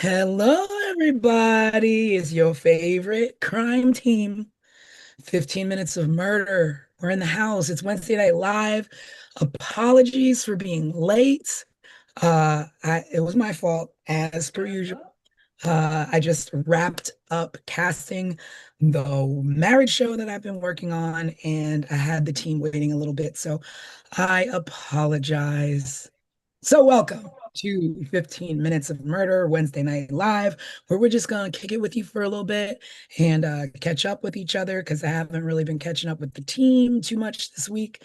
Hello, everybody. It's your favorite crime team. 15 minutes of murder. We're in the house. It's Wednesday Night Live. Apologies for being late. It was my fault, as per usual. I just wrapped up casting the marriage show that I've been working on, and I had the team waiting a little bit, so I apologize. So, welcome to 15 Minutes of Murder Wednesday Night Live, where we're just going to kick it with you for a little bit and catch up with each other because I haven't really been catching up with the team too much this week,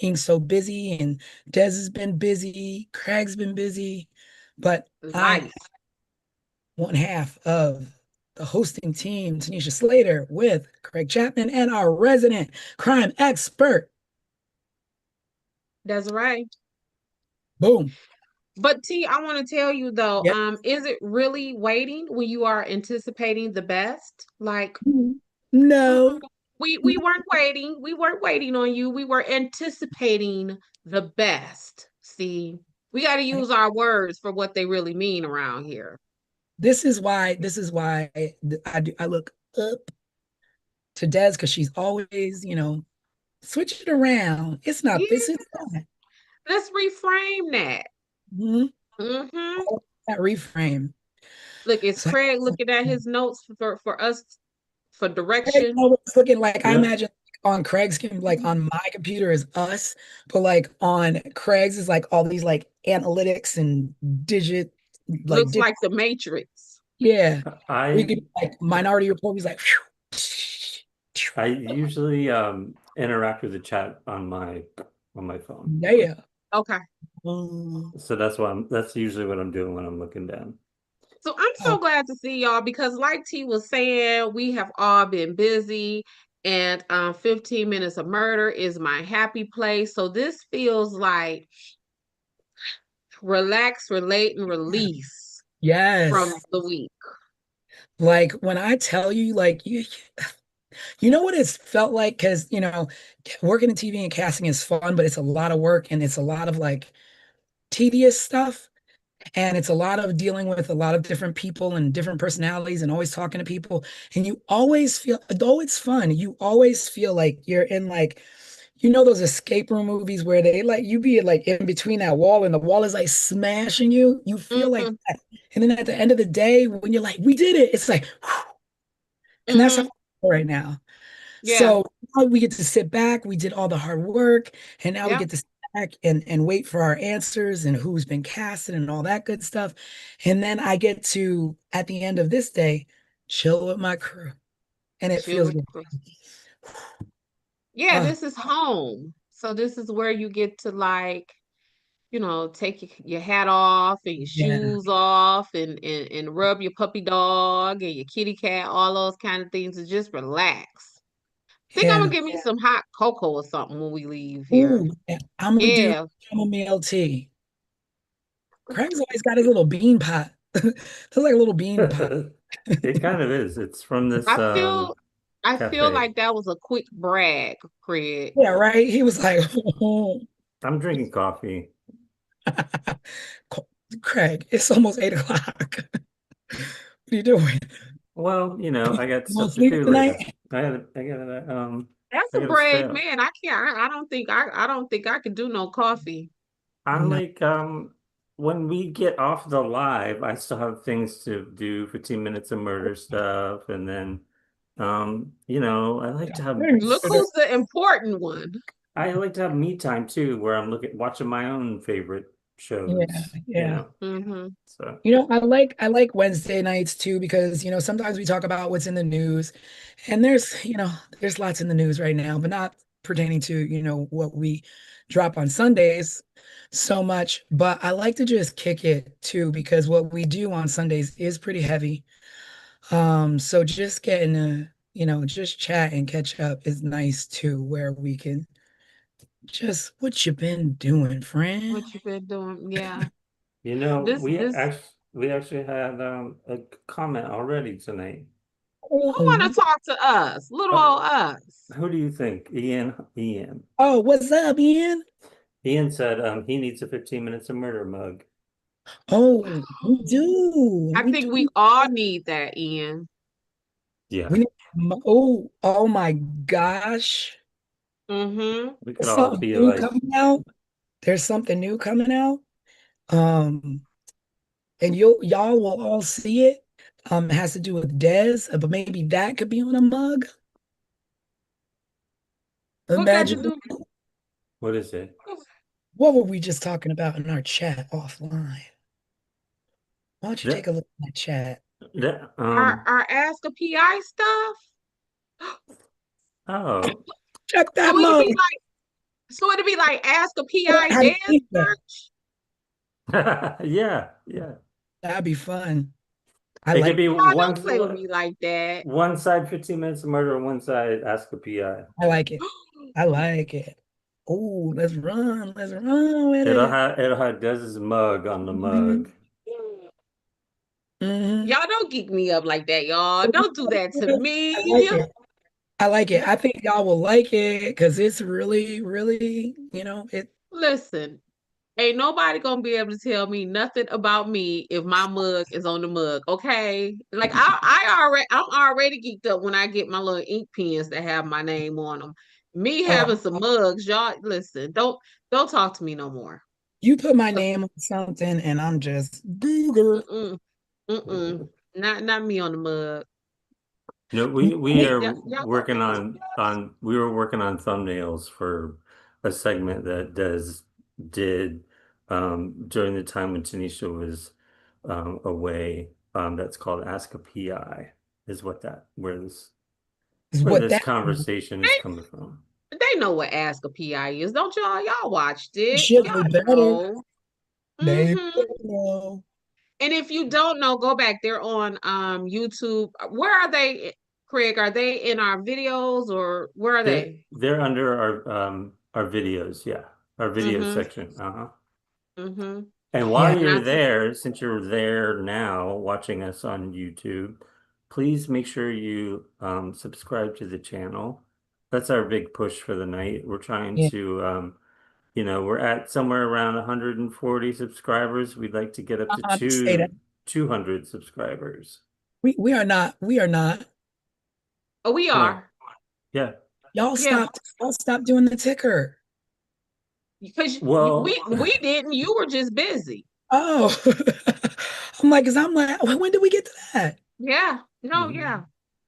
being so busy. And Des has been busy, Craig's been busy, but I, Life. one half of the hosting team, Tanisha Slater, with Craig Chapman and our resident crime expert. That's right. Boom. But T, I want to tell you though, Yeah. is it really waiting when you are anticipating the best? Like, No. we weren't waiting. We weren't waiting on you. We were anticipating the best. See, we got to use our words for what they really mean around here. This is why I look up to Des because she's always, switch it around. It's not this, Yeah, it's that. let's reframe that. Mhm. Hmm. All that reframe. Look, is So Craig looking at his notes for us for Craig's direction? always looking like I Yeah, imagine on Craig's like on my computer is us, but like on Craig's is like all these like analytics and digit like Looks digit, like the Matrix. yeah. We I could like Minority Report. He's like, I usually interact with the chat on my phone. yeah. Okay. So that's usually what I'm doing when I'm looking down. So I'm Oh, so glad to see y'all because, like T was saying, we have all been busy, and 15 minutes of murder is my happy place. So this feels like relax, relate, and release from yes. the week. Like when I tell you, like you know what it's felt like? Because working in TV and casting is fun, but it's a lot of work and it's a lot of like tedious stuff. And it's a lot of dealing with a lot of different people and different personalities and always talking to people. And you always feel, though it's fun, you always feel like you're in like, those escape room movies where they like you be like in between that wall and the wall is like smashing you. You feel like Hmm. that. And then at the end of the day, when you're like, we did it, it's like, whew. And that's how I Hmm. feel right now. Yeah. So now we get to sit back. We did all the hard work, and now we Yep. get to sit back and wait for our answers and who's been casted and all that good stuff. And then I get to, at the end of this day, chill with my crew, and it Chill feels with good. the Yeah, Uh, this is home. So this is where you get to take your hat off and your yeah, shoes off and rub your puppy dog and your kitty cat, all those kind of things, and just relax. Think I'm gonna yeah. get me some hot cocoa or something when we leave here. Ooh, yeah. I'm gonna do Yeah. chamomile tea. Craig's always got his little bean pot. It's like a little bean pot. It kind of is. It's from this I feel I feel cafe. like that was a quick brag, Craig. Yeah, right. He was like, I'm drinking coffee. Craig, it's almost 8 o'clock. What are you doing? Well, I got You won't stuff to sleep do later. tonight? That's I a gotta stay brag, up. man. I can't. I don't think I could do no coffee. I'm No. like, when we get off the live, I still have things to do, 15 minutes of murder stuff, and then, I like to have Look who's the important one. me time too, where I'm watching my own favorite Yeah, shows, yeah. Hmm. So I like Wednesday nights too because sometimes we talk about what's in the news, and there's lots in the news right now, but not pertaining to what we drop on Sundays so much. But I like to just kick it too because what we do on Sundays is pretty heavy. So just getting to just chat and catch up is nice too, where we can just what you been doing, friend? What you been doing? Yeah. This we this actually had a comment already tonight. Who want Oh, to talk to us? Little Oh, old us. who do you think? oh, what's up, Ian? Ian said he needs a 15 minutes of murder mug. Oh, we do. I We think we do. all need that, Ian. Yeah, We need, oh my gosh. Mm-hmm. we could There's all something be new like, coming out. There's something new coming out. Um, and y'all will all see it. It has to do with Dez, but maybe that could be on a mug. What got to Imagine do? what is it? what were we just talking about in our chat offline? Why don't you take That, a look at that chat? that, Our Ask a PI stuff? oh, Check that So it'll mug. be like, so it'll be like Ask a Learn PI how to dance think that. search. yeah, yeah. That'd be fun. I It could like be Oh, don't play with me like that. one side 15 minutes of murder, one side ask a PI. I like it. I like it. Oh, let's run. Let's run with it. It'll have Dez's mug on the Hmm. mug. Hmm. Y'all don't geek me up like that, y'all. Don't do that to I like me. it. I like it. I think y'all will like it because it's really, really, it. Listen, ain't nobody gonna be able to tell me nothing about me if my mug is on the mug, okay? Like I'm already geeked up when I get my little ink pens that have my name on them. Me having Oh, some mugs, y'all listen, don't talk to me no more. you put my 'Cause name on something and I'm just Google. mm-mm, mm-mm, not me on the mug. No, we are Y'all working on we were working on thumbnails for a segment that Des did during the time when Tanisha was away. That's called Ask a PI, is what that Is where what this that conversation is coming from. they know what Ask a PI is, don't y'all? Y'all watched it. should Y'all be better. know. They Hmm. know. And if you don't know, go back. They're on YouTube. Where are they, Craig? Are they in our videos or where are they? They're under our videos, yeah. Our video Mm-hmm. section. Uh-huh. Mm-hmm. And while Yeah, And you're I there, since you're there now watching us on YouTube, please make sure you subscribe to the channel. That's our big push for the night. We're trying yeah. to, we're at somewhere around 140 subscribers. We'd like to get up to Say that. 200 subscribers. We are not. We are not. oh, we No, are. yeah. Y'all Yeah, stopped. Y'all stopped doing the ticker. because Well, we didn't. You were just busy. Oh, I'm like, when did we get to that? Yeah. No, mhm, yeah.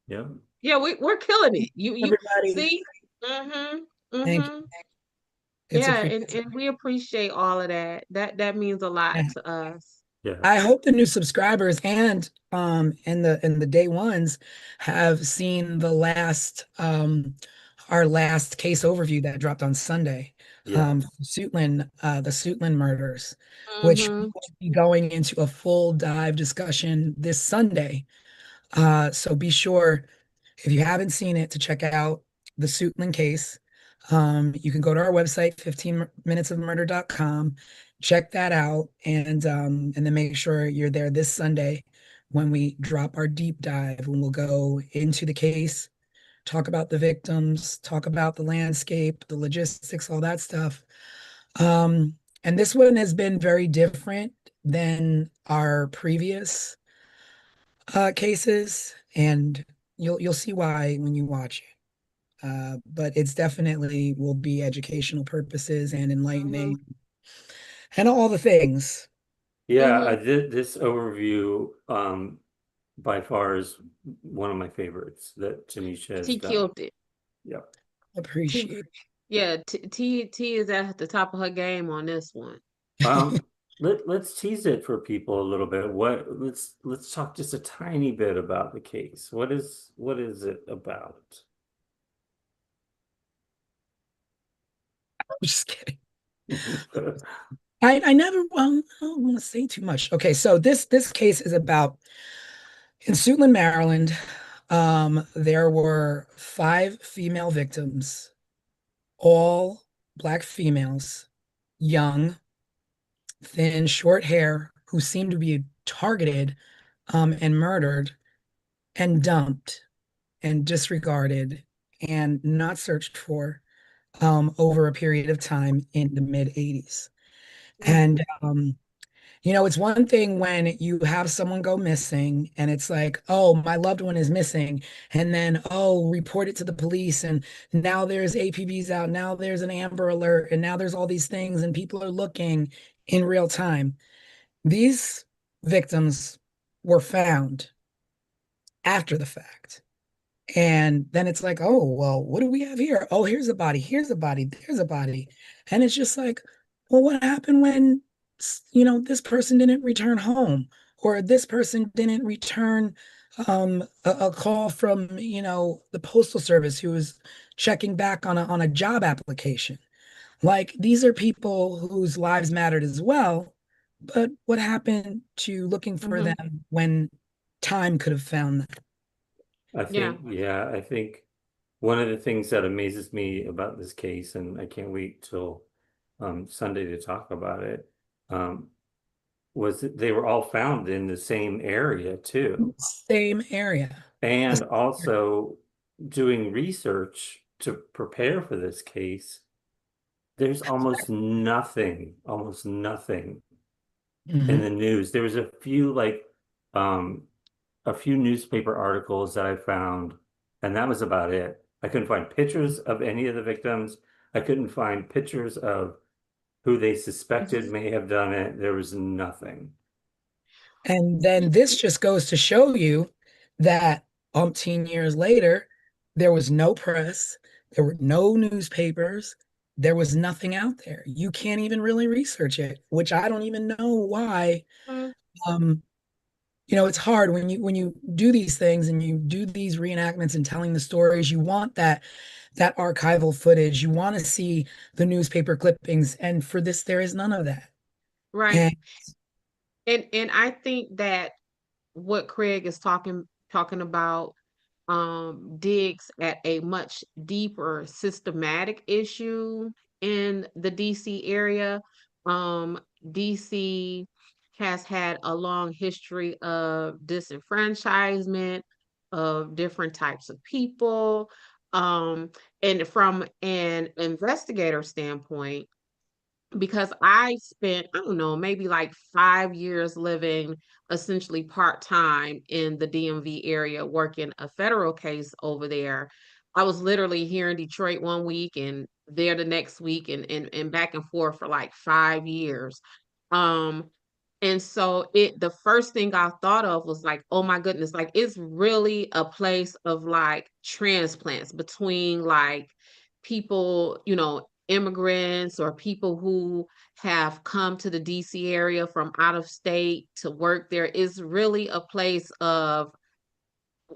yeah. Yeah, we're killing it. You Everybody, see? Mm-hmm. thank you. Mm-hmm. It's Yeah, appreciated. and we appreciate all of that. That means a lot to us. Yeah. I hope the new subscribers and the day ones have seen our last case overview that dropped on Sunday. Yeah. The Suitland murders, which Mm-hmm. will be going into a full dive discussion this Sunday. So be sure, if you haven't seen it, to check out the Suitland case. You can go to our website, 15minutesofmurder.com, check that out, and then make sure you're there this Sunday when we drop our deep dive, when we'll go into the case, talk about the victims, talk about the landscape, the logistics, all that stuff. And this one has been very different than our previous cases, and you'll see why when you watch it. But it's definitely will be educational purposes and Mm-hmm. enlightening and all the things. Yeah, I Mm-hmm. did this overview by far is one of my favorites that Tanisha has T done. killed it. Yep. T Appreciate. yeah, T is at the top of her game on this one. Um, let's tease it for people a little bit. Let's talk just a tiny bit about the case. What is it about? I'm just kidding. I never well, I don't want to say too much. Okay, so this case is about in Suitland, Maryland. There were five female victims, all Black females, young, thin, short hair, who seemed to be targeted and murdered and dumped and disregarded and not searched for over a period of time in the mid 80s. Mm-hmm. And It's one thing when you have someone go missing and it's like, oh, my loved one is missing. And then, oh, report it to the police. And now there's APBs out. Now there's an Amber Alert. And now there's all these things and people are looking in real time. These victims were found after the fact. And then it's like, oh, well, what do we have here? Oh, here's a body, here's a body, there's a body. And it's just like, well, what happened when, this person didn't return home or this person didn't return a call from, the postal service who was checking back on a job application. Like these are people whose lives mattered as well. But what happened to looking for Hmm. them when time could have found them? Yeah. I think one of the things that amazes me about this case, and I can't wait till Sunday to talk about it, um, was that they were all found in the same area too. Same area. And also doing research to prepare for this case, there's almost nothing in Mhm. the news. There was um a few newspaper articles that I found, and that was about it. I couldn't find pictures of any of the victims. I couldn't find pictures of who they suspected may have done it. There was nothing. And then this just goes to show you that umpteen years later, there was no press, there were no newspapers, there was nothing out there. You can't even really research it, which I don't even know why. Mm. Um, it's hard when you do these things and you do these reenactments and telling the stories, you want that archival footage, you want to see the newspaper clippings, and for this, there is none of that. Right. And And I think that what Craig is talking about digs at a much deeper systematic issue in the DC area. Um, DC has had a long history of disenfranchisement of different types of people. Um, and from an investigator standpoint, because I spent, I don't know, maybe like 5 years living essentially part-time in the DMV area, working a federal case over there. I was literally here in Detroit one week and there the next week and back and forth for like 5 years. Um, and so the first thing I thought of was like, oh my goodness, like it's really a place of like transplants between like people, immigrants or people who have come to the DC area from out of state to work there. Is really a place of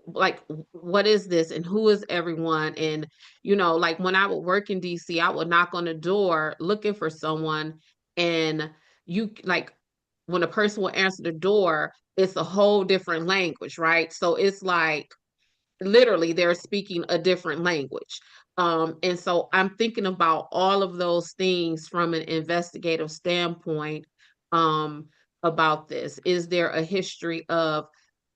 like what is this and who is everyone. And like when I would work in DC, I would knock on the door looking for someone, and you like when a person will answer the door, it's a whole different language, right? So it's like literally they're speaking a different language. And so I'm thinking about all of those things from an investigative standpoint. um, about this. Is there a history of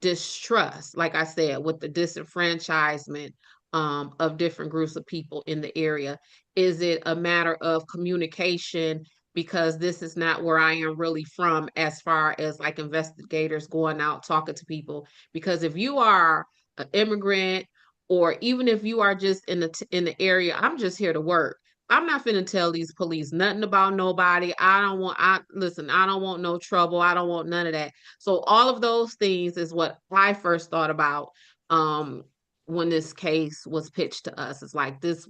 distrust, like I said, with the disenfranchisement of different groups of people in the area? Is it a matter of communication? Because this is not where I am really from, as far as like investigators going out talking to people. Because if you are an immigrant, or even if you are just in the area, I'm just here to work. I'm not finna tell these police nothing about nobody. I listen, I don't want no trouble. I don't want none of that. So all of those things is what I first thought about um when this case was pitched to us. It's like this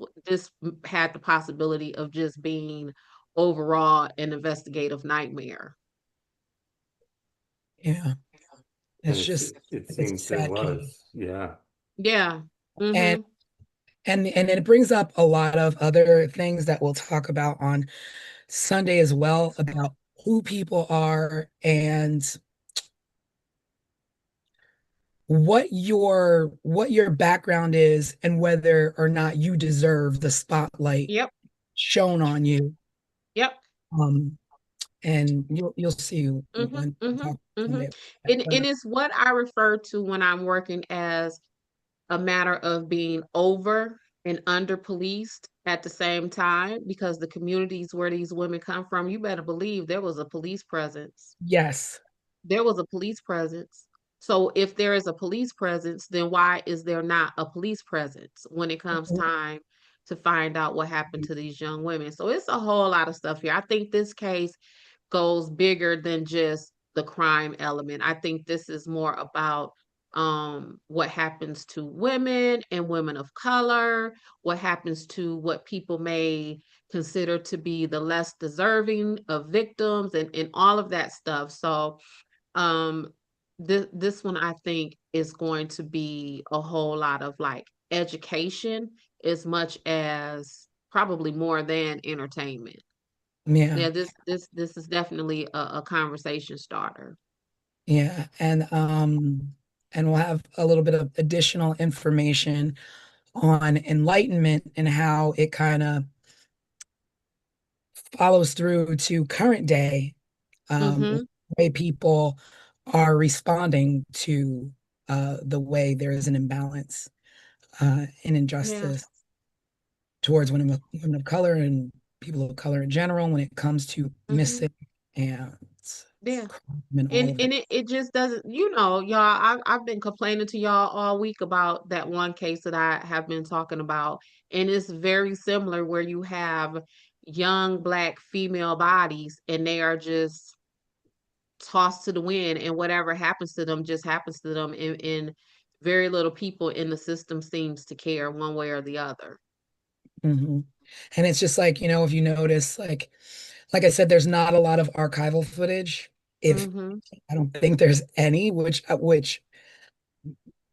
had the possibility of just being overall an investigative nightmare. yeah, And it it's a seems there sad case. was. Yeah. Yeah. And Mm-hmm. and it brings up a lot of other things that we'll talk about on Sunday as well, about who people are and what your background is and whether or not you deserve the spotlight Yep. shown on you. Yep. Um, and you'll see Mm-hmm. when we Mm-hmm. talk Mm-hmm. Sunday about that. And it's what I refer to when I'm working as a matter of being over. and under-policed at the same time because the communities where these women come from, you better believe there was a police presence. Yes. There was a police presence. So if there is a police presence, then why is there not a police presence when it comes time to find out what happened to these young women? So it's a whole lot of stuff here. I think this case goes bigger than just the crime element. I think this is more about what happens to women and women of color, what happens to what people may consider to be the less deserving of victims and all of that stuff. So um this one I think is going to be a whole lot of like education as much as probably more than entertainment. Yeah. Yeah, this is definitely a conversation starter. Yeah. And we'll have a little bit of additional information on enlightenment and how it kind of follows through to current day, Mm-hmm. the way people are responding to the way there is an imbalance and Yeah. injustice towards women of color and people of color in general when it comes to Mm-hmm. missing and Yeah. crime and all And of that. it just doesn't, y'all, I've been complaining to y'all all week about that one case that I have been talking about. And it's very similar where you have young black female bodies and they are just tossed to the wind and whatever happens to them just happens to them and very little people in the system seems to care one way or the other. Hmm. And it's just like, if you notice, like I said, there's not a lot of archival footage. If Mm-hmm. I don't think there's any, which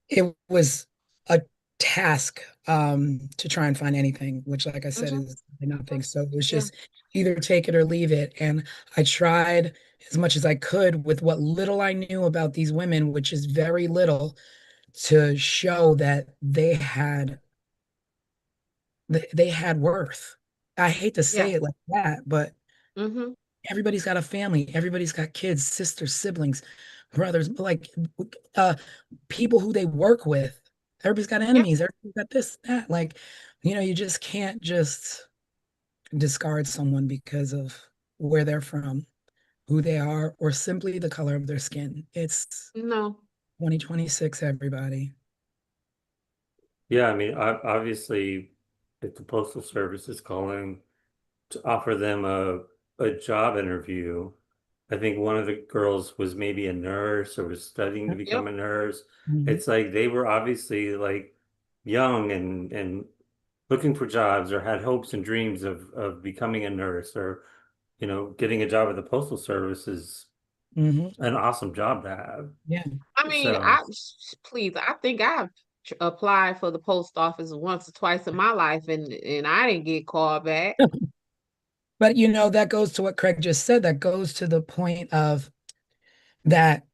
it was a task to try and find anything, which, like I said, Mm-hmm. is nothing. So it was Yeah. just either take it or leave it. And I tried as much as I could with what little I knew about these women, which is very little, to show that they had worth. I hate to Yeah. say it like that, but Mm-hmm. everybody's got a family, everybody's got kids, sisters, siblings, brothers, like uh people who they work with. Everybody's got Yeah. enemies, everybody's got this, that. Like, you just can't just discard someone because of where they're from, who they are, or simply the color of their skin. It's No. 2026, everybody. Yeah, I mean, obviously, if the Postal Service is calling to offer them a job interview, I think one of the girls was maybe a nurse or was studying to become Yep. a nurse. Mhm. It's like they were obviously like young and looking for jobs or had hopes and dreams of becoming a nurse or, getting a job at the Postal Service is Mhm. an awesome job to have. Yeah. I mean, So, please, I think I've applied for the post office once or twice in my life and I didn't get called back. But that goes to what Craig just said. That goes to the point of that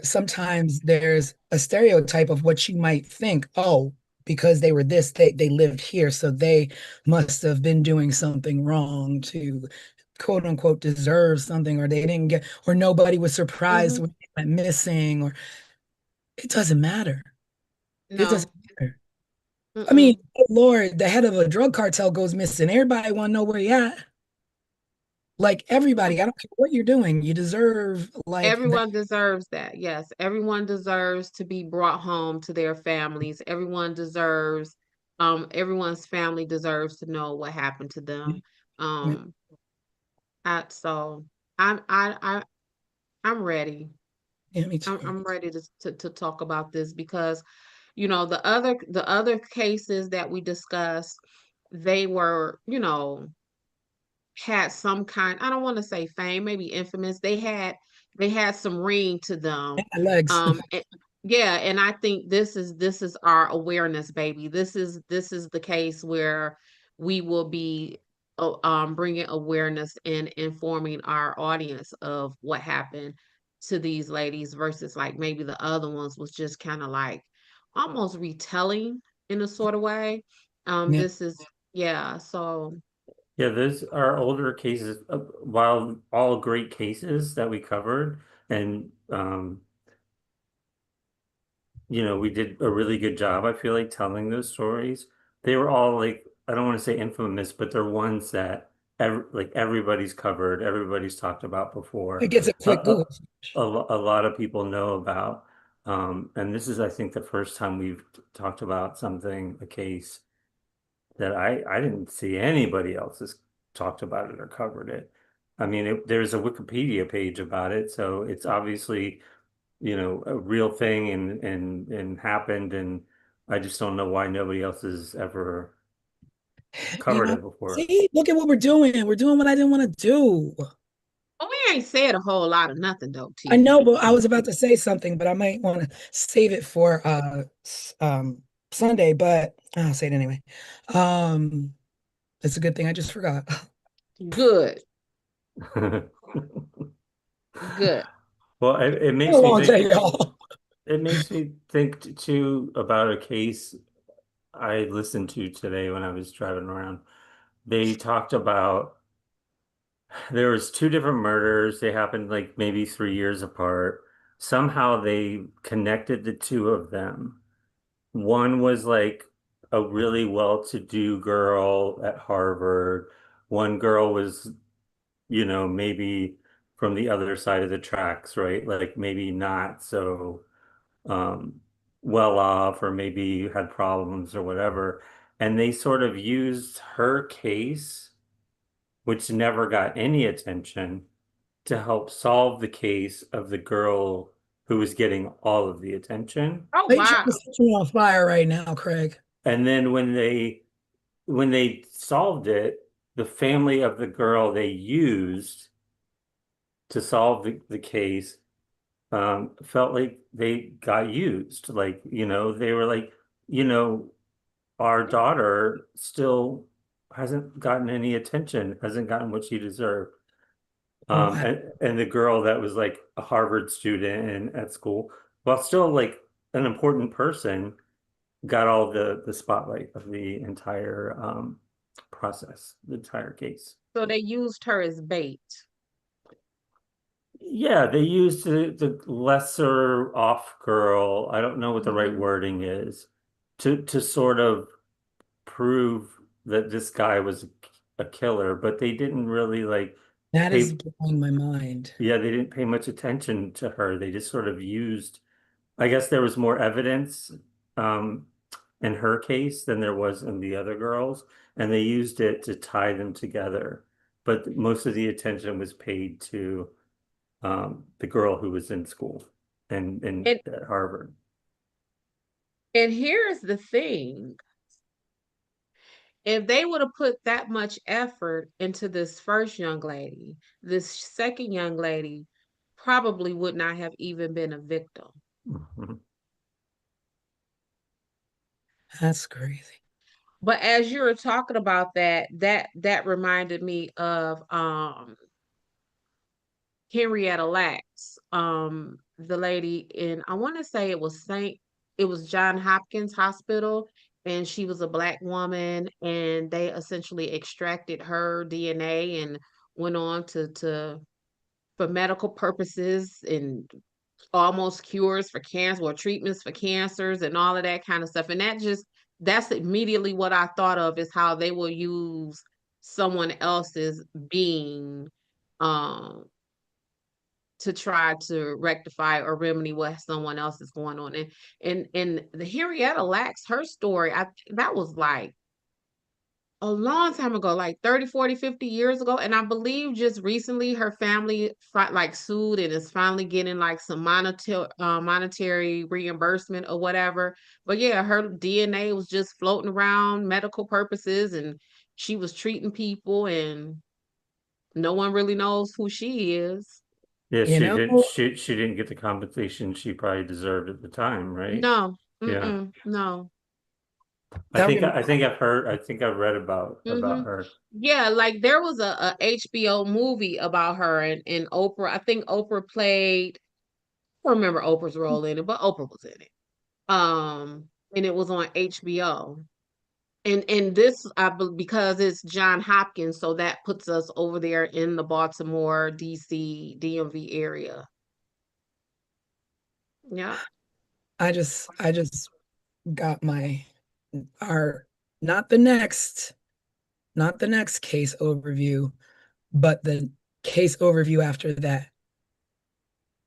sometimes there's a stereotype of what you might think, oh, because they were this, they lived here, so they must have been doing something wrong to quote unquote deserve something, or they didn't get, or nobody was surprised Hmm. when they went missing, or it doesn't matter. It doesn't No. matter. I mean, Mm-mm. good Lord, the head of a drug cartel goes missing. Everybody want to know where he at. Like everybody, I don't care what you're doing, you deserve like that. Everyone deserves that. Yes, everyone deserves to be brought home to their families. Everyone's family deserves to know what happened to them. Yeah, Um, so I'm I'm ready. yeah, me too. I'm ready to talk about this because the other cases that we discussed, they were, had some kind, I don't want to say fame, maybe infamous. They had some ring to them. Yeah, legs. And- yeah, and I think this is our awareness, baby. This is the case where we will be bringing awareness and informing our audience of what happened to these ladies versus like maybe the other ones was just kind of like almost retelling in a sort of way. Yeah, This is yeah, so yeah, those are older cases, while all great cases that we covered, and we did a really good job, I feel like, telling those stories. They were all like, I don't want to say infamous, but they're ones that everybody's covered, everybody's talked about before. It gets a A, quick a, Google search. a lot of people know about. And this is, I think, the first time we've talked about something, a case that I didn't see anybody else has talked about it or covered it. I mean, there's a Wikipedia page about it, so it's obviously, a real thing and happened, and I just don't know why nobody else has ever You covered know, it before. see, look at what we're doing. We're doing what I didn't want to do. But we ain't said a whole lot of nothing though, I T. know, but I was about to say something, but I might want to save it for Sunday, but I'll say it anyway. Um, it's a good thing I just forgot. Good, good. Well, it Been a makes me long think day, y'all. too about a case I listened to today when I was driving around. They talked about there was two different murders. They happened like maybe 3 years apart. Somehow they connected the two of them. One was like a really well-to-do girl at Harvard. One girl was, maybe from the other side of the tracks, right? Like maybe not so um well off, or maybe had problems or whatever. And they sort of used her case, which never got any attention, to help solve the case of the girl who was getting all of the attention. Oh They trying to wow. set you on fire right now, Craig. And then when they solved it, the family of the girl they used to solve the case felt like they got used. Like, they were like, you know, our daughter still hasn't gotten any attention, hasn't gotten what she deserved. Wow. And the girl that was like a Harvard student and at school, while still like an important person, got all the spotlight of the entire process, the entire case. So they used her as bait. Yeah, they used the lesser off girl, I don't know what the right Mhm. wording is, to sort of prove that this guy was a killer, but they didn't really like That is pay, blowing my mind. yeah, they didn't pay much attention to her. They just sort of used, I guess there was more evidence um, in her case than there was in the other girls, and they used it to tie them together. But most of the attention was paid to the girl who was in school and And at Harvard. and here's the thing. If they would have put that much effort into this first young lady, this second young lady probably would not have even been a victim. Mhm. That's crazy. But as you were talking about that reminded me of Henrietta Lacks, the lady in, I want to say it was John Hopkins Hospital, and she was a black woman, and they essentially extracted her DNA and went on to for medical purposes and almost cures for cancer or treatments for cancers and all of that kind of stuff. And that's immediately what I thought of, is how they will use someone else's being um to try to rectify or remedy what someone else is going on. And the Henrietta Lacks, her story, that was like a long time ago, like 30, 40, 50 years ago. And I believe just recently her family like sued and is finally getting like some monetary reimbursement or whatever. But yeah, her DNA was just floating around medical purposes, and she was treating people, and no one really knows who she is. Yeah, You she know, did. She didn't get the compensation she probably deserved at the time, right? No, Yeah, no. I that think rem- I think I've heard. I think I've read about Hmm. her. Yeah, like there was a HBO movie about her, and Oprah. I think Oprah played. I don't remember Oprah's role in it, but Oprah was in it. And it was on HBO. And this, because it's John Hopkins, so that puts us over there in the Baltimore, DC, DMV area. Yeah. I just got my our not the next not the next case overview, but the case overview after that.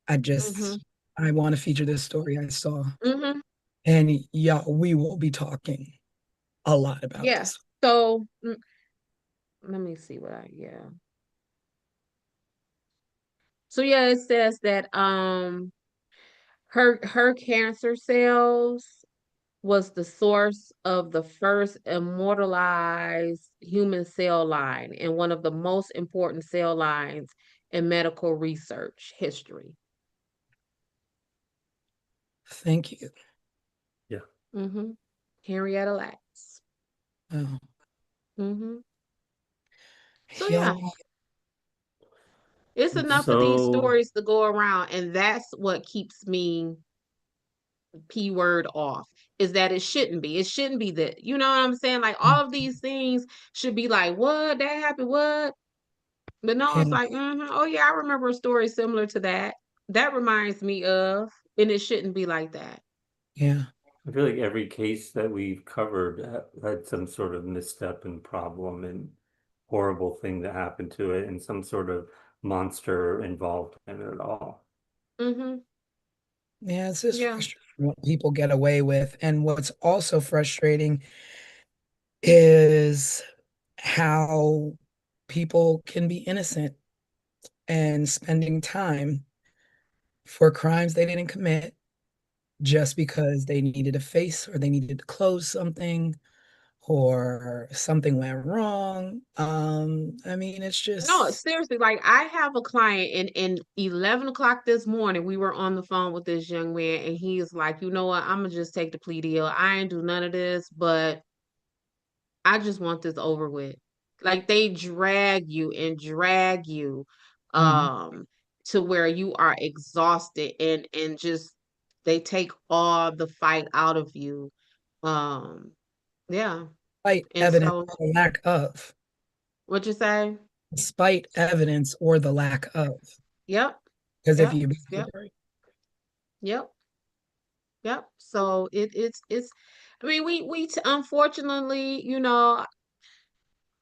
I Mm-hmm. just I want to feature this story I saw. Mm-hmm. And yeah, we will be talking a lot about Yeah. this. So let me see yeah. So yeah, it says that her cancer cells was the source of the first immortalized human cell line and one of the most important cell lines in medical research history. Thank you. Yeah. Mm-hmm. Henrietta Lacks. Oh, Mm-hmm. So yeah, y'all, it's enough of these So stories to go around, and that's what keeps me P word off is that it shouldn't be. It shouldn't be that. You know what I'm saying? Like all of these things should be like, what? That happened? What? But no, yeah, it's like, oh yeah, I remember a story similar to that. That reminds me of, and it shouldn't be like that. yeah, I feel like every case that we've covered had some sort of misstep and problem and horrible thing that happened to it and some sort of monster involved in it all. Mm-hmm. yeah. It's just Yeah. frustrating what people get away with. And what's also frustrating is how people can be innocent and spending time for crimes they didn't commit just because they needed a face or they needed to close something or something went wrong. I mean, it's No, just, seriously, like I have a client in 11 o'clock this morning, we were on the phone with this young man and he's like, you know what, I'm gonna just take the plea deal. I ain't do none of this, but I just want this over with. Like they drag you and drag you mhm, um to where you are exhausted and just they take all the fight out of you. Um yeah. despite And evidence so or lack of, what you say? despite evidence or the lack of. Yep. Because if Yep. you, Yep. Yep. Yep. So it's I mean unfortunately,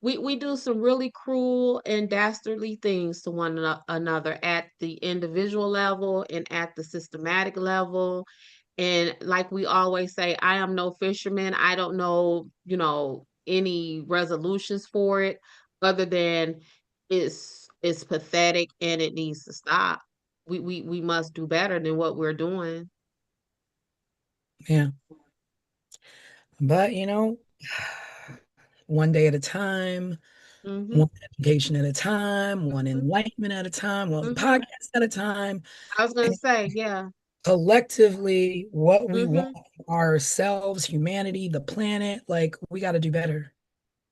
we do some really cruel and dastardly things to one another at the individual level and at the systematic level. And like we always say, I am no fisherman. I don't know, any resolutions for it other than it's pathetic and it needs to stop. We must do better than what we're doing. yeah. But one day at a time, Hmm. one education at a time, one Hmm. enlightenment at a time, one Hmm. podcast at a time. I was gonna And say, yeah. collectively, what we want Hmm. ourselves, humanity, the planet, like we got to do better.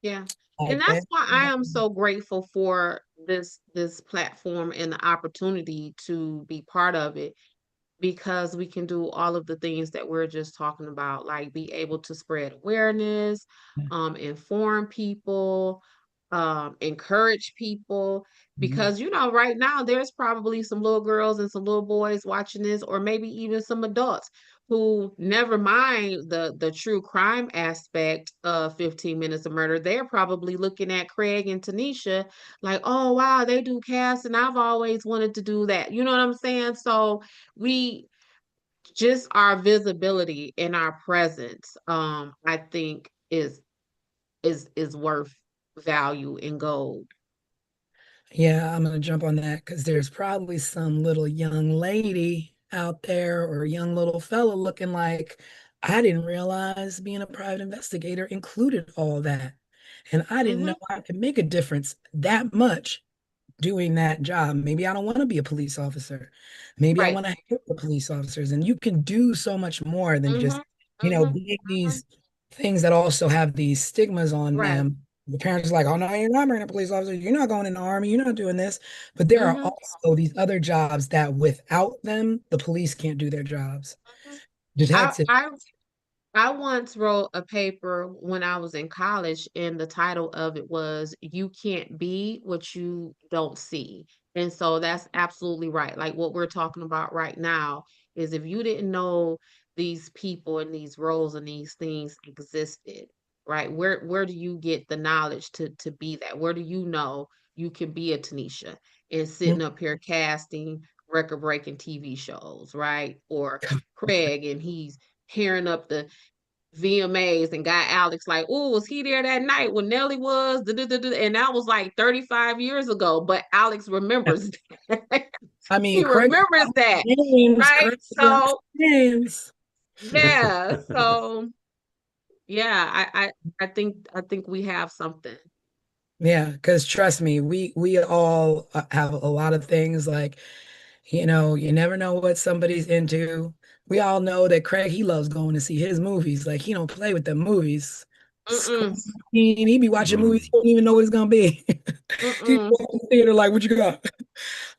Yeah. And Like that's that. why I am so grateful for this platform and the opportunity to be part of it because we can do all of the things that we're just talking about, like be able to spread awareness, inform people, encourage people. Mhm. Because, right now there's probably some little girls and some little boys watching this, or maybe even some adults who never mind the true crime aspect of 15 Minutes of Murder. They're probably looking at Craig and Tanisha like, oh wow, they do cast and I've always wanted to do that. You know what I'm saying? So we just our visibility and our presence, I think is worth value in gold. Yeah, I'm gonna jump on that because there's probably some little young lady out there or young little fella looking like I didn't realize being a private investigator included all that. And I didn't know Hmm. I could make a difference that much doing that job. Maybe I don't want to be a police officer. Maybe I Right. want to help the police officers. And you can do so much more than Hmm. just, Hmm. being Hmm. these things that also have these stigmas on Right. them. The parents are like, oh no, you're not being a police officer. You're not going in the army. You're not doing this. But there are Hmm. also these other jobs that without them, the police can't do their jobs. Hmm. I, Detective. I I once wrote a paper when I was in college, and the title of it was "You Can't Be What You Don't See." And so that's absolutely right. Like what we're talking about right now is if you didn't know these people and these roles and these things existed, right? Where do you get the knowledge to be that? Where do you know you can be a Tanisha and Mm. sitting up here casting record-breaking TV shows, right? Or Craig and he's tearing up the VMAs and got Alex like, oh, was he there that night when Nelly was? And that was like 35 years ago, but Alex remembers that. I He mean, remembers that, right? Craig So James. yeah, so yeah, I think we have something. Yeah, because trust me, we all have a lot of things like, you never know what somebody's into. We all know that Craig, he loves going to see his movies. Like he don't play with the movies. Mm-mm, He be watching movies, Mm. he don't even know what it's gonna be. He's mm-mm. walking the theater like, what you got?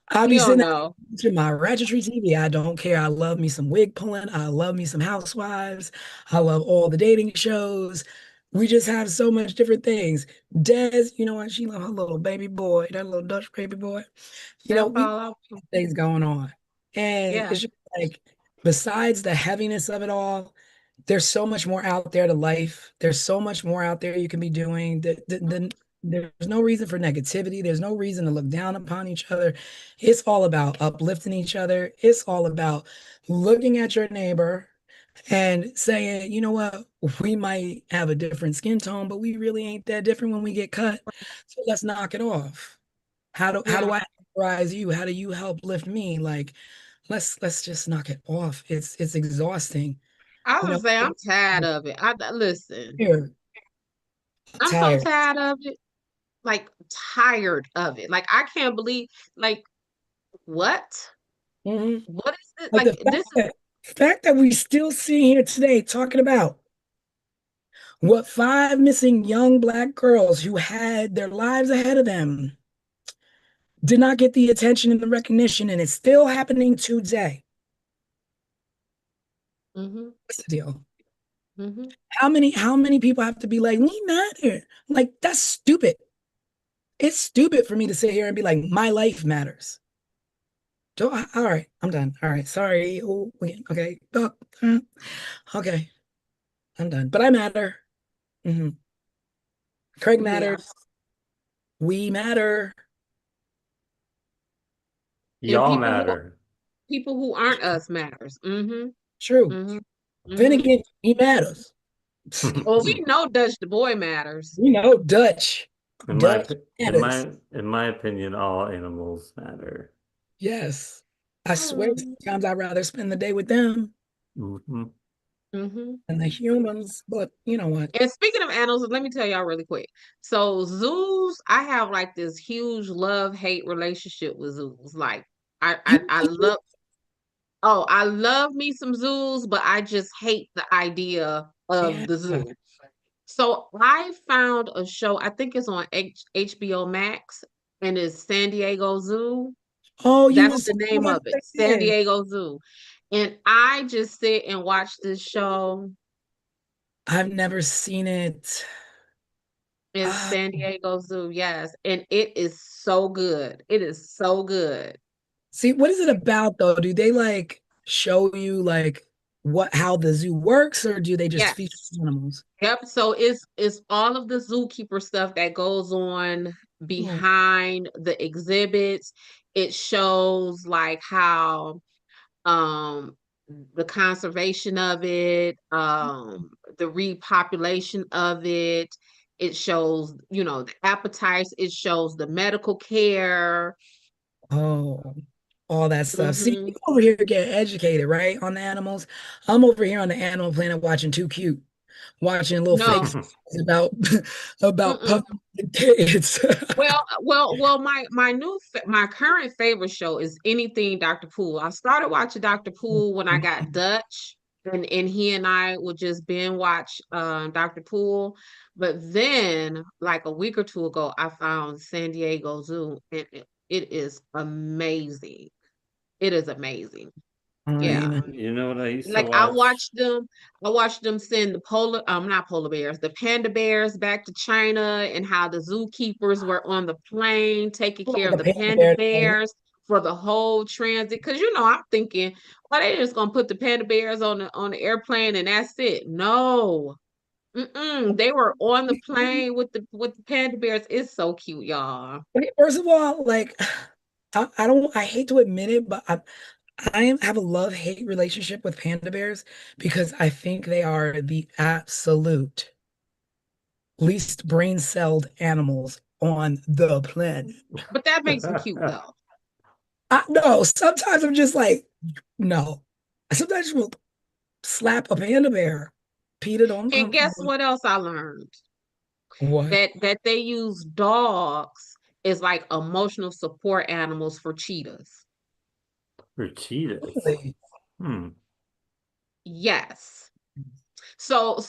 I'll You be don't sitting know. to my Ratchetry TV. I don't care. I love me some wig pulling. I love me some housewives. I love all the dating shows. We just have so much different things. Des, you know what? She love her little baby boy, that little Dutch baby boy. That's We all I things going on. And yeah. it's just like, besides the heaviness of it all, there's so much more out there to life. There's so much more out there you can be doing. There's no reason for negativity. There's no reason to look down upon each other. It's all about uplifting each other. It's all about looking at your neighbor and saying, you know what, we might have a different skin tone, but we really ain't that different when we get cut. So let's knock it off. How do Yeah. I rise you? How do you help lift me? Like, let's just knock it off. It's exhausting. I You know, was say I'm tired of it. Listen, here, I'm I'm so tired. tired of it. Like tired of it. Like I can't believe like what? Mhm. What is it? Like Like this is the fact that we still sitting here today talking about what five missing young Black girls who had their lives ahead of them did not get the attention and the recognition, and it's still happening today. hmm What's the deal? hmm How many people have to be like, we matter? Like, that's stupid. It's stupid for me to sit here and be like, my life matters. All right, I'm done. All right, sorry. Oh, okay. Okay, I'm done. But I matter. Mhm. Craig Yeah. matters. We matter. And Y'all matter. people who aren't us matters. True. hmm Then hmm again, he matters. Well, we know Dutch the boy matters. You know, Dutch. In my Dutch opi- in matters. my in my opinion, all animals matter. Yes. I swear hmm sometimes I'd rather spend the day with them Hmm. than the humans. But you know what? And speaking of animals, let me tell y'all really quick. So zoos, I have like this huge love-hate relationship with zoos. Like I love I love me some zoos, but I just hate the idea of Yeah. the zoo. So I found a show, I think it's on HBO Max, and it's San Diego Zoo. Oh, you That's was the talking name about of it, that San day. Diego Zoo. And I just sit and watch this show. I've never seen it. It's Ah, San Diego Zoo, yes. And it is so good. It is so good. see, what is it about though? Do they like show you like how the zoo works, or do they just feature Yes. animals? Yep. So it's all of the zookeeper stuff that goes on Hmm. behind the exhibits. It shows like how um the conservation of it, the repopulation of it. It shows, the appetites, it shows the medical care. Oh, all that stuff. See, you hmm over here getting educated, right, on the animals. I'm over here on the Animal Planet watching Too Cute, watching little fake No. stories about about Mm-mm. puppy kids. Well, my current favorite show is anything Dr. Poole. I started watching Dr. Poole when I got Dutch, and he and I would just binge watch Dr. Poole. But then, like a week or two ago, I found San Diego Zoo, and it is amazing. It is amazing. Yeah. Fine. You know what I used to Like watch? I watched them send the not polar bears, the panda bears back to China and how the zookeepers were on the plane taking care Like of a the panda panda bear thing. bears for the whole transit. Because I'm thinking, well, they just gonna put the panda bears on the airplane and that's it. No. They were on the plane with the panda bears. It's so cute, y'all. First of all, like I don't I hate to admit it, but have a love-hate relationship with panda bears because I think they are the absolute least brain-celled animals on the planet. But that makes them cute though. No, sometimes I'm just like, no. Sometimes we'll slap a panda bear. Peter, don't And come. guess what else I learned? What? That they use dogs as like emotional support animals for cheetahs. For cheetahs. Really? Hmm. Yes. So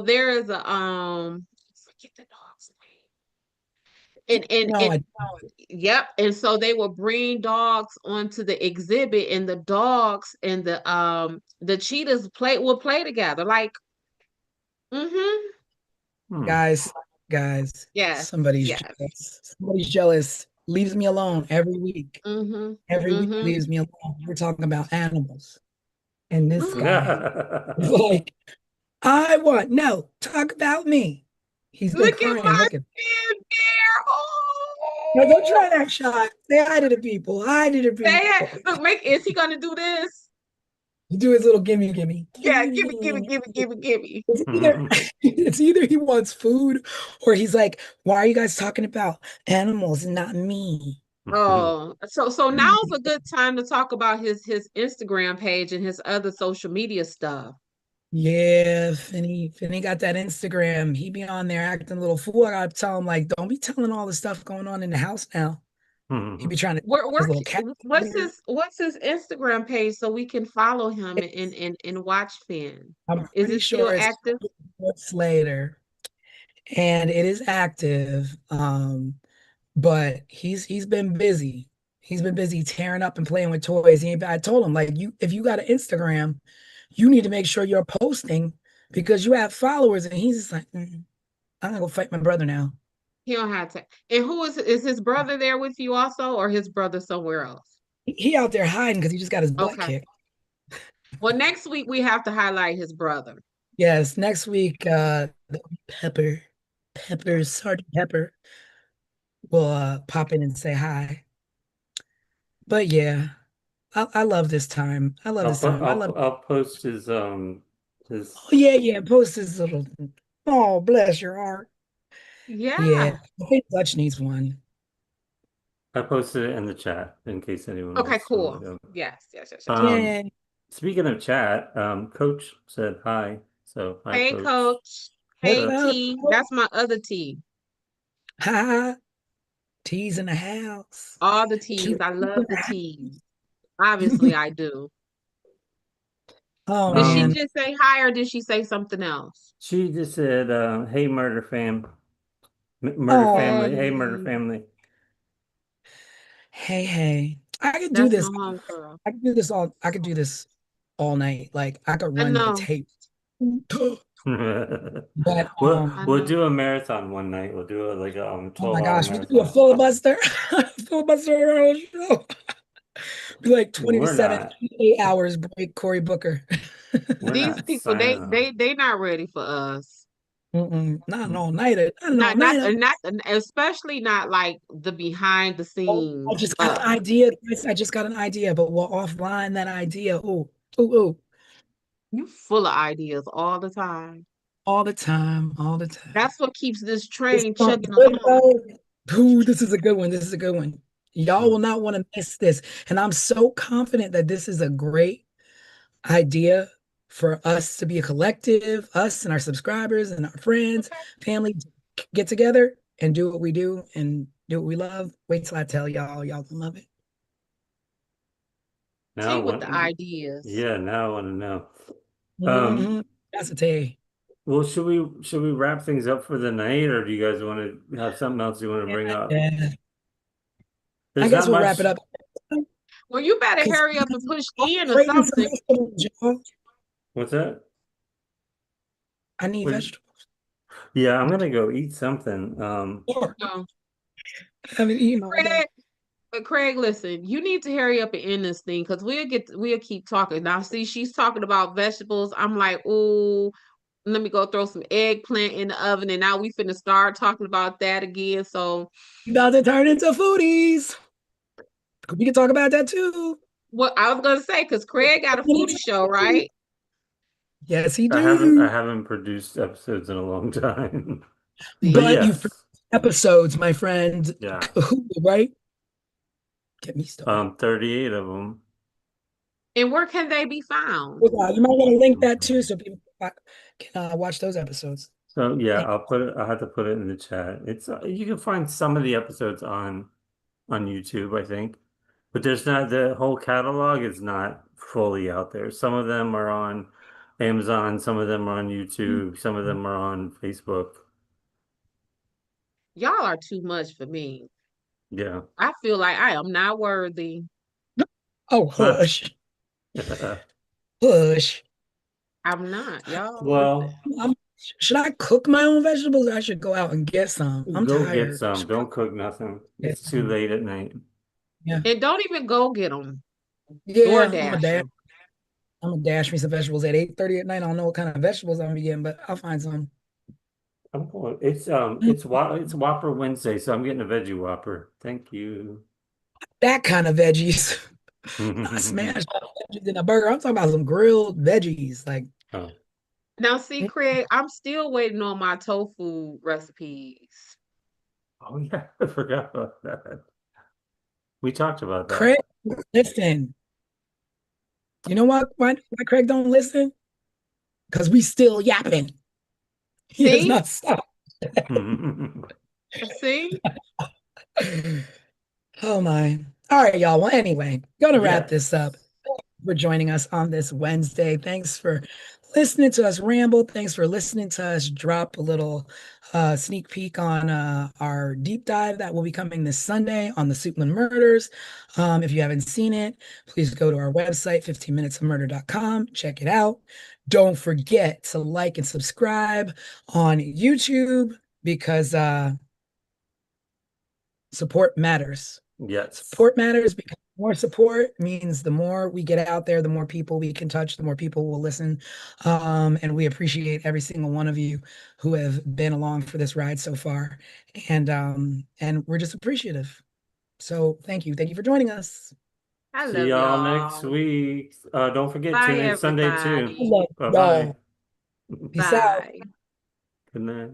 there is a forget the dog's name. No, I Yep. And so they will bring dogs onto the exhibit, and the dogs and the cheetahs will play together. Like, mm-hmm. Hmm. guys, guys, Yes, somebody's yes. jealous. Somebody's jealous. Leaves me alone every week. Mm-hmm. Every week Mm-hmm. leaves me alone. We're talking about animals. And this Mm-hmm. guy is like, I want, no, talk about me. He's been Look at crying. my Look at, fan bear. no, don't try Oh, that shot. Say hi to the people. Hi to the Dad. people. Look, is he gonna do this? Do his little gimme, gimme, Yeah, gimme, give me, give me, gimme. give me, give me, give me. It's either it's either he wants food or he's like, why are you guys talking about animals and not me? Oh, so now's a good time to talk about his Instagram page and his other social media stuff. Yeah, Finny got that Instagram. He be on there acting a little fool. I gotta tell him, like, don't be telling all the stuff going on in the house now. He be trying to his little cat. What's his Instagram page so we can follow him and watch Finn? I'm Is pretty it still sure it's active? later, and it is active. But he's been busy. He's been busy tearing up and playing with toys. I told him, like, if you got an Instagram, you need to make sure you're posting because you have followers. And he's just like, I'm gonna go fight my brother now. He don't have to. And who is his brother there with you also, or his brother somewhere else? He out there hiding because he just got his butt Okay. kicked. Well, next week we have to highlight his brother. Yes, next week, Pepper, Sergeant Pepper will pop in and say hi. But yeah, I love this time. I love this time. I love. I'll post Oh his yeah, yeah. Post this little. Oh, bless your heart. Yeah, Yeah. I think Dutch needs one. I posted it in the chat in case anyone Okay, wants to look cool. up. Yes, yes, yes, yes, yes. Um, Yeah. Speaking of chat, Coach said hi. So hi, Hey, Coach. coach. What's Hey, Uh, up? T. That's my other T. Ha. Teas in the house. All the Two T's. I teas in love the the house. T's. Obviously, I do. Oh Did she man. um, just say hi or did she say something else? she just said, "Hey, murder fam, murder Oh, family. Hey, murder Hey, family." hey, hey. I could do that's my this. homegirl. I could do this all night. Like I could I run the know. tape. But I We'll know. do a marathon one night. We'll do a like a oh my 12-hour gosh, we could do a marathon. filibuster. Filibuster on our show. Be like We're 27, not 8 hours break Cory Booker. we're These not people, signing on. they not ready for us. Not an all-nighter. Not an Not not all-nighter. not especially not like the behind the Oh, I scenes just got an stuff. idea, guys. I just got an idea, but we'll offline that idea. Oh, oh, oh. You full of ideas all the time. All the time, all the time. That's what keeps this It's train so chugging good along. though. Ooh, this is a good one. This is a good one. Y'all Hmm. will not want to miss this. And I'm so confident that this is a great idea for us to be a collective, us and our subscribers and our friends, Okay. family, to get together and do what we do and do what we love. Wait till I tell y'all, y'all gonna love it. Now T with the what? ideas. Yeah, now I want to know. Um, Hmm. That's a tay. well, should we wrap things up for the night, or do you guys want to have something else you want to bring up? Yeah. I There's guess not we'll wrap it much. up Well, you better because hurry up and push I'm in or craving some something. vegetables, y'all. What's that? I need What, vegetables. yeah, I'm gonna go eat something. Or No. I haven't eaten all day. Fred, Craig, listen, you need to hurry up and end this thing because we'll keep talking. Now, see, she's talking about vegetables. I'm like, oh, let me go throw some eggplant in the oven, and now we finna start talking about that again. So, You about to turn into foodies. We can talk about that too. what I was gonna say, because Craig got a foodie show, right? Yes, he I do. haven't produced episodes in a long time. But See, But you yes. episodes, my friend, Yeah. right? Get me started. 38 of them. and where can they be found? Wow, you might want to link that too so people can watch those episodes. So yeah, Thank I'll put it. I have to put it in the chat. It's you can find some of the episodes on YouTube, I think, but there's not the whole catalog is not fully out there. Some of them are on Amazon, some of them are on you. YouTube, some of them are on Facebook. Y'all are too much for me. Yeah. I feel like I am not worthy. Oh, hush, hush. I'm not, y'all. Listen. Well, I'm, should I cook my own vegetables or I should go out and get some? I'm go get tired. some. Should probably Don't cook nothing. get It's too some. late at night. Yeah. And don't even go get them. Door Yeah, dash them. I'm gonna dash me some vegetables at 8:30 at night. I don't know what kind of vegetables I'm gonna be getting, but I'll find some. I'm going. It's Whopper Wednesday, so I'm getting a veggie Whopper. Thank you. That kind of veggies. Not smashed up veggies in a burger. I'm talking about some grilled veggies. Like, Oh. Now, see, Craig, I'm still waiting on my tofu recipes. Oh yeah, I forgot about that. We talked about Craig, that. listen. You know what? Why Craig don't listen? Because we still yapping. He has See? not stopped. See? Oh my. All right, y'all. Well, anyway, gonna wrap this up. Yes. For joining us on this Wednesday. Thanks for listening to us ramble. Thanks for listening to us drop a little sneak peek on our deep dive that will be coming this Sunday on the Suitland Murders. If you haven't seen it, please go to our website, 15minutesofmurder.com. Check it out. Don't forget to like and subscribe on YouTube because support matters. Yes. Support matters because more support means the more we get out there, the more people we can touch, the more people will listen. And we appreciate every single one of you who have been along for this ride so far. And we're just appreciative. So thank you. Thank you for joining us. I See love y'all next y'all. week. Don't forget, Bye, tune in Sunday too. I everybody. love Bye bye. y'all. Peace out. Bye. Good night.